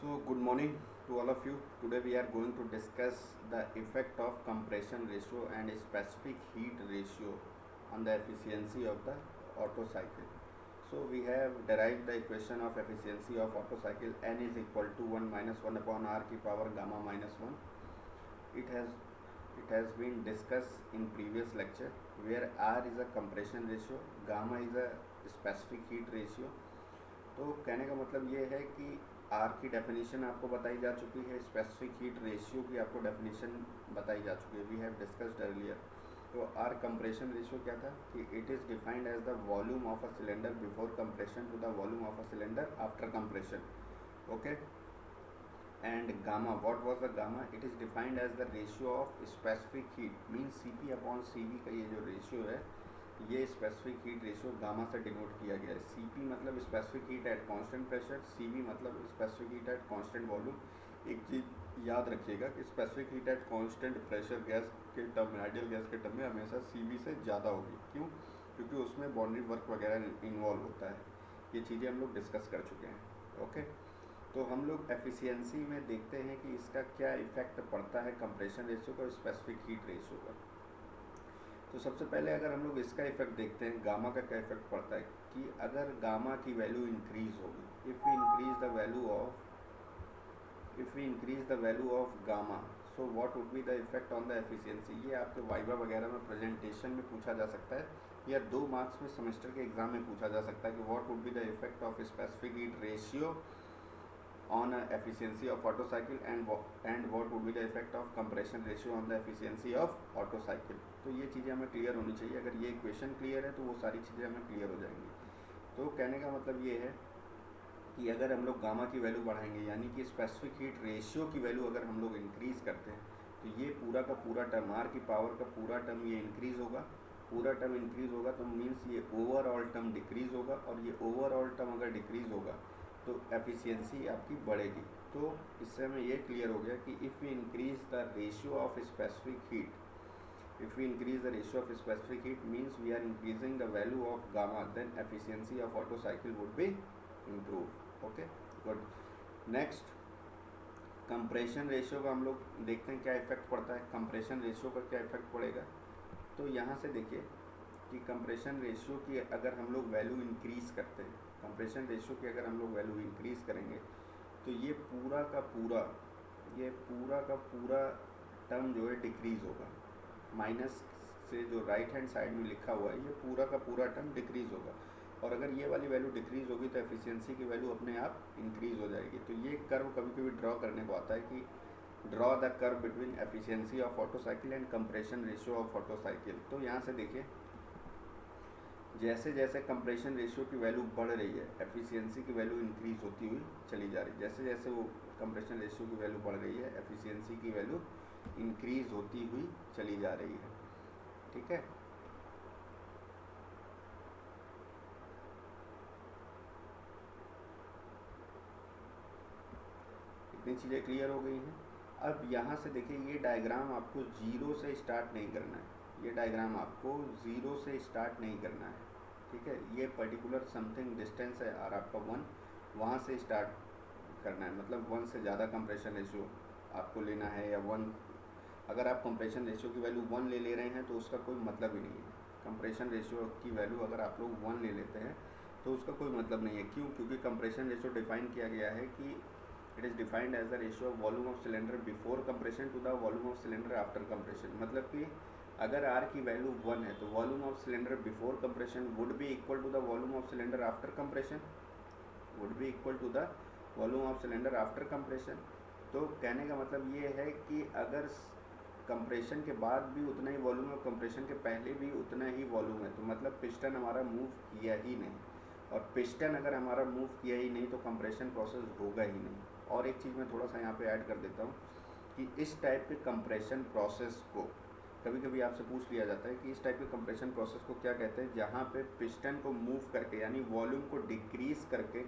So, good morning to all of you. Today we are going to discuss the effect of compression ratio and specific heat ratio on the efficiency of the Otto cycle. So, we have derived the equation of efficiency of Otto cycle n is equal to 1 minus 1 upon r की power gamma minus 1. It has been discussed in previous lecture where r is a compression ratio, gamma is a specific heat ratio. तो कहने का मतलब ये है कि are की definition आपको बताई जा चुकी है, स्पेसिफिक हीट रेशियो की आपको डेफिनेशन बताई जा चुकी है, वी हैव डिस्कस्ड अर्लियर. तो आर कंप्रेशन रेशियो क्या था कि it is defined as the volume of a cylinder before compression to the volume of a cylinder after compression. Okay. And gamma, what was the gamma? It is defined as the ratio of specific heat, means C P upon C V का ये जो ratio है, ये specific heat ratio gamma से denote किया गया है. C P मतलब specific heat at constant pressure, C V मतलब specific heat at constant volume. एक चीज़ याद रखिएगा कि specific heat at constant pressure gas के टर्म में, आइडियल गैस के टर्म में हमेशा सी वी से ज़्यादा होगी. क्यों? क्योंकि उसमें बाउंड्री वर्क वगैरह इन्वॉल्व होता है. ये चीज़ें हम लोग डिस्कस कर चुके हैं. ओके. तो हम लोग एफिशिएंसी में देखते हैं कि इसका क्या इफेक्ट पड़ता है कंप्रेशन रेशियो का, स्पेसिफिक हीट रेशियो का. तो सबसे पहले अगर हम लोग इसका इफेक्ट देखते हैं, गामा का क्या इफेक्ट पड़ता है कि अगर गामा की वैल्यू इंक्रीज होगी, if we increase the value of gamma, so what would be the effect on the efficiency. ये आपके वाइवा वगैरह में प्रेजेंटेशन में पूछा जा सकता है या 2 मार्क्स में सेमेस्टर के एग्जाम में पूछा जा सकता है कि what would be the effect of specific heat ratio on efficiency of Otto cycle and what would be the effect of compression ratio on the efficiency of Otto cycle. तो ये चीज़ें हमें क्लियर होनी चाहिए. अगर ये इक्वेशन क्लियर है तो वो सारी चीज़ें हमें क्लियर हो जाएंगी. तो कहने का मतलब ये है कि अगर हम लोग गामा की वैल्यू बढ़ाएंगे, यानी कि स्पेसिफिक हीट रेशियो की वैल्यू अगर हम लोग इंक्रीज़ करते हैं, तो ये पूरा का पूरा टर्म, आर की पावर का पूरा टर्म ये इंक्रीज़ होगा. पूरा टर्म इंक्रीज़ होगा तो मीन्स ये ओवरऑल टर्म डिक्रीज़ होगा, और ये ओवरऑल टर्म अगर डिक्रीज़ होगा तो एफिशिएंसी आपकी बढ़ेगी. तो इससे हमें ये क्लियर हो गया कि if we increase the ratio of specific heat, if we increase the ratio of specific heat means we are increasing the value of gamma, then efficiency of Otto cycle would be improved. Okay, good. Next, compression ratio का हम लोग देखते हैं क्या effect पड़ता है. Compression ratio का क्या इफेक्ट पड़ेगा, तो यहाँ से देखिए कि कंप्रेशन रेशियो की अगर हम लोग वैल्यू इंक्रीज़ करते हैं, कंप्रेशन रेशियो की अगर हम लोग वैल्यू इंक्रीज़ करेंगे तो ये पूरा का पूरा टर्म जो है डिक्रीज़ होगा. माइनस से जो राइट हैंड साइड में लिखा हुआ है, ये पूरा का पूरा टर्म डिक्रीज़ होगा. और अगर ये वाली वैल्यू डिक्रीज़ होगी तो एफिशिएंसी की वैल्यू अपने आप इंक्रीज़ हो जाएगी. तो ये कर्व कभी कभी ड्रॉ करने को आता है कि draw the curve between efficiency of auto cycle and compression ratio of auto cycle. तो यहाँ से देखिए, जैसे जैसे कंप्रेशन रेशियो की वैल्यू बढ़ रही है, एफिशिएंसी की वैल्यू इंक्रीज़ होती हुई चली जा रही है. जैसे जैसे वो कंप्रेशन रेशियो की वैल्यू बढ़ रही है, एफिशिएंसी की वैल्यू इंक्रीज़ होती हुई चली जा रही है. ठीक है. इतनी चीज़ें क्लियर हो गई हैं. अब यहाँ से देखिए, ये डायग्राम आपको ज़ीरो से स्टार्ट नहीं करना है. ये डायग्राम आपको ज़ीरो से स्टार्ट नहीं करना है. ठीक है. ये पर्टिकुलर समथिंग डिस्टेंस है और आपका 1, वहाँ से स्टार्ट करना है. मतलब 1 से ज़्यादा कंप्रेशन रेशियो आपको लेना है या 1. अगर आप कंप्रेशन रेशियो की वैल्यू 1 ले रहे हैं तो उसका कोई मतलब ही नहीं है. कंप्रेशन रेशियो की वैल्यू अगर आप लोग 1 ले लेते हैं तो उसका कोई मतलब नहीं है. क्यों? क्योंकि कंप्रेशन रेशियो डिफाइन किया गया है कि it is defined as the ratio of volume of cylinder before compression to the volume of cylinder after compression. मतलब कि अगर आर की वैल्यू 1 है तो volume of cylinder before compression would be equal to the volume of cylinder after compression, would be equal to the volume of cylinder after compression. तो कहने का मतलब ये है कि अगर कंप्रेशन के बाद भी उतना ही वॉल्यूम है, कंप्रेशन के पहले भी उतना ही वॉल्यूम है, तो मतलब पिस्टन हमारा मूव किया ही नहीं. और पिस्टन अगर हमारा मूव किया ही नहीं तो कंप्रेशन प्रोसेस होगा ही नहीं. और एक चीज़ मैं थोड़ा सा यहाँ पे ऐड कर देता हूँ कि इस टाइप के कंप्रेशन प्रोसेस को कभी कभी आपसे पूछ लिया जाता है कि इस टाइप के कंप्रेशन प्रोसेस को क्या कहते हैं, जहाँ पे पिस्टन को मूव करके यानी वॉल्यूम को डिक्रीज़ करके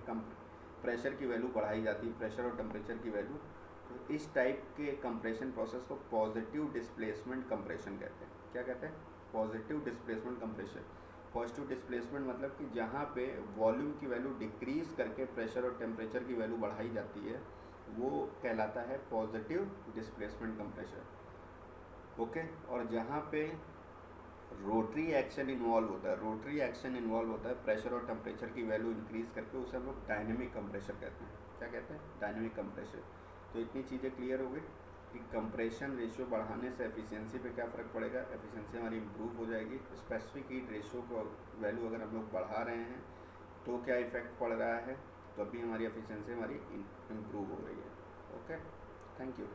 प्रेशर की वैल्यू बढ़ाई जाती है, प्रेशर और टेम्परेचर की वैल्यू. तो इस टाइप के कंप्रेशन प्रोसेस को पॉजिटिव डिस्प्लेसमेंट कंप्रेशन कहते हैं. क्या कहते हैं? Positive displacement compression. Positive displacement मतलब कि जहाँ पे वॉल्यूम की वैल्यू डिक्रीज़ करके प्रेशर और टेम्परेचर की वैल्यू बढ़ाई जाती है, वो कहलाता है पॉजिटिव डिस्प्लेसमेंट कंप्रेशर। ओके, और जहाँ पे रोटरी एक्शन इन्वॉल्व होता है प्रेशर और टेम्परेचर की वैल्यू इंक्रीज करके, उसे हम लोग डायनेमिक कंप्रेशर कहते हैं। क्या कहते हैं? Dynamic compressor. तो इतनी चीज़ें क्लियर हो गई कि कंप्रेशन रेशियो बढ़ाने से एफिशिएंसी पे क्या फ़र्क पड़ेगा। एफिशिएंसी हमारी इंप्रूव हो जाएगी। स्पेसिफिक हीट रेशियो को वैल्यू अगर हम लोग बढ़ा रहे हैं तो क्या इफेक्ट पड़ रहा है, तो अभी हमारी एफिशिएंसी हमारी इम्प्रूव हो रही है। Okay, thank you.